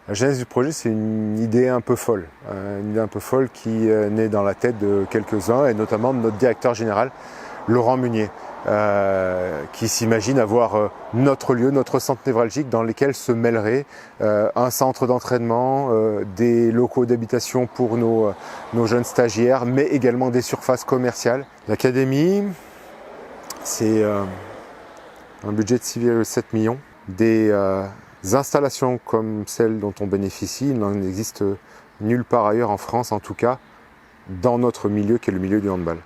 La genèse du projet, c'est une idée un peu folle. Une idée un peu folle qui naît dans la tête de quelques-uns, et notamment de notre directeur général, Laurent Munier, qui s'imagine avoir notre lieu, notre centre névralgique dans lequel se mêlerait un centre d'entraînement, des locaux d'habitation pour nos jeunes stagiaires, mais également des surfaces commerciales. L'académie, c'est un budget de 6,7 millions. Des installations comme celles dont on bénéficie, il n'en existe nulle part ailleurs en France, en tout cas dans notre milieu qui est le milieu du handball.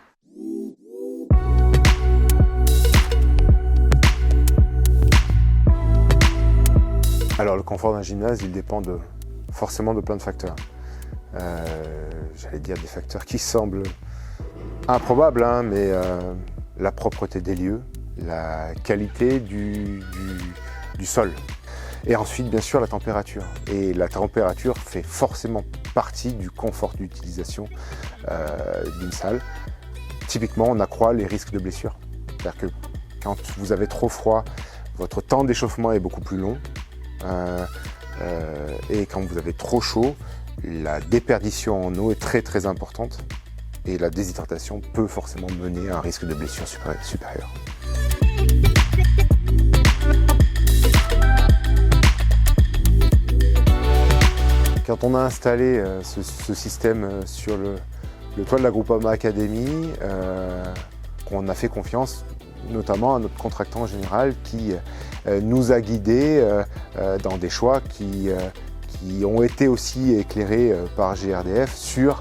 Alors le confort d'un gymnase, il dépend forcément de plein de facteurs. J'allais dire des facteurs qui semblent improbables, hein, mais la propreté des lieux, la qualité du sol. Et ensuite, bien sûr, la température. Et la température fait forcément partie du confort d'utilisation d'une salle. Typiquement, on accroît les risques de blessures. C'est-à-dire que quand vous avez trop froid, votre temps d'échauffement est beaucoup plus long. Et quand vous avez trop chaud, la déperdition en eau est très très importante. Et la déshydratation peut forcément mener à un risque de blessure supérieur. Quand on a installé ce système sur le toit de la Groupama Academy, on a fait confiance notamment à notre contractant général qui nous a guidés dans des choix qui ont été aussi éclairés par GRDF sur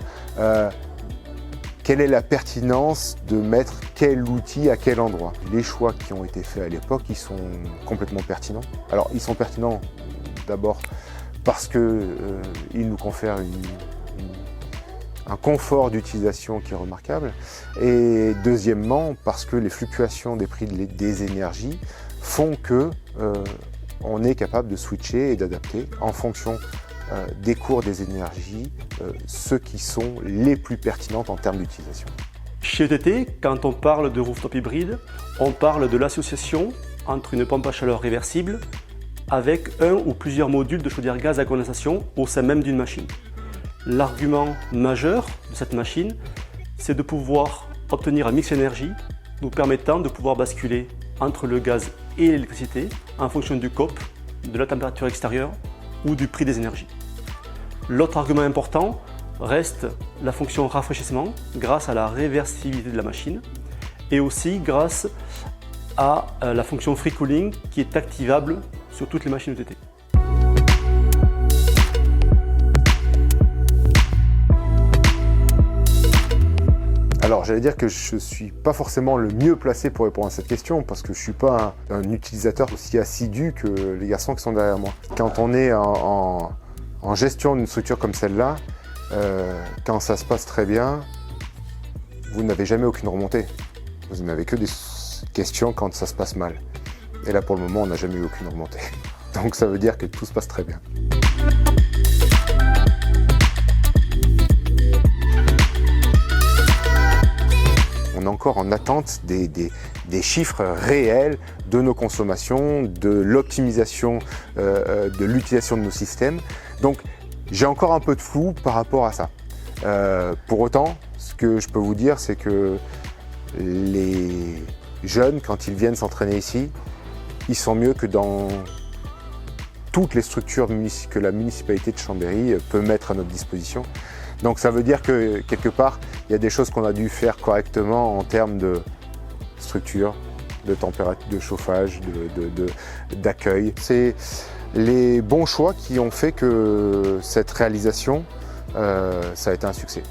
quelle est la pertinence de mettre quel outil à quel endroit. Les choix qui ont été faits à l'époque, ils sont complètement pertinents. Alors ils sont pertinents d'abord parce qu'ils nous confèrent un confort d'utilisation qui est remarquable, et deuxièmement parce que les fluctuations des prix des énergies font qu'on est capable de switcher et d'adapter en fonction des cours des énergies, ceux qui sont les plus pertinentes en termes d'utilisation. Chez ETT, quand on parle de rooftop hybride, on parle de l'association entre une pompe à chaleur réversible avec un ou plusieurs modules de chaudière gaz à condensation au sein même d'une machine. L'argument majeur de cette machine, c'est de pouvoir obtenir un mix énergie nous permettant de pouvoir basculer entre le gaz et l'électricité en fonction du COP, de la température extérieure ou du prix des énergies. L'autre argument important reste la fonction rafraîchissement grâce à la réversibilité de la machine et aussi grâce à la fonction free cooling qui est activable sur toutes les machines ETT. Alors j'allais dire que je ne suis pas forcément le mieux placé pour répondre à cette question parce que je ne suis pas un utilisateur aussi assidu que les garçons qui sont derrière moi. Quand on est en gestion d'une structure comme celle-là, quand ça se passe très bien, vous n'avez jamais aucune remontée. Vous n'avez que des questions quand ça se passe mal. Et là pour le moment on n'a jamais eu aucune remontée. Donc ça veut dire que tout se passe très bien. On est encore en attente des chiffres réels de nos consommations, de l'optimisation de l'utilisation de nos systèmes. Donc j'ai encore un peu de flou par rapport à ça. Pour autant, ce que je peux vous dire, c'est que les jeunes, quand ils viennent s'entraîner ici, ils sont mieux que dans toutes les structures que la municipalité de Chambéry peut mettre à notre disposition. Donc ça veut dire que quelque part, il y a des choses qu'on a dû faire correctement en termes de structure, de température, de chauffage, d'accueil. C'est les bons choix qui ont fait que cette réalisation, ça a été un succès.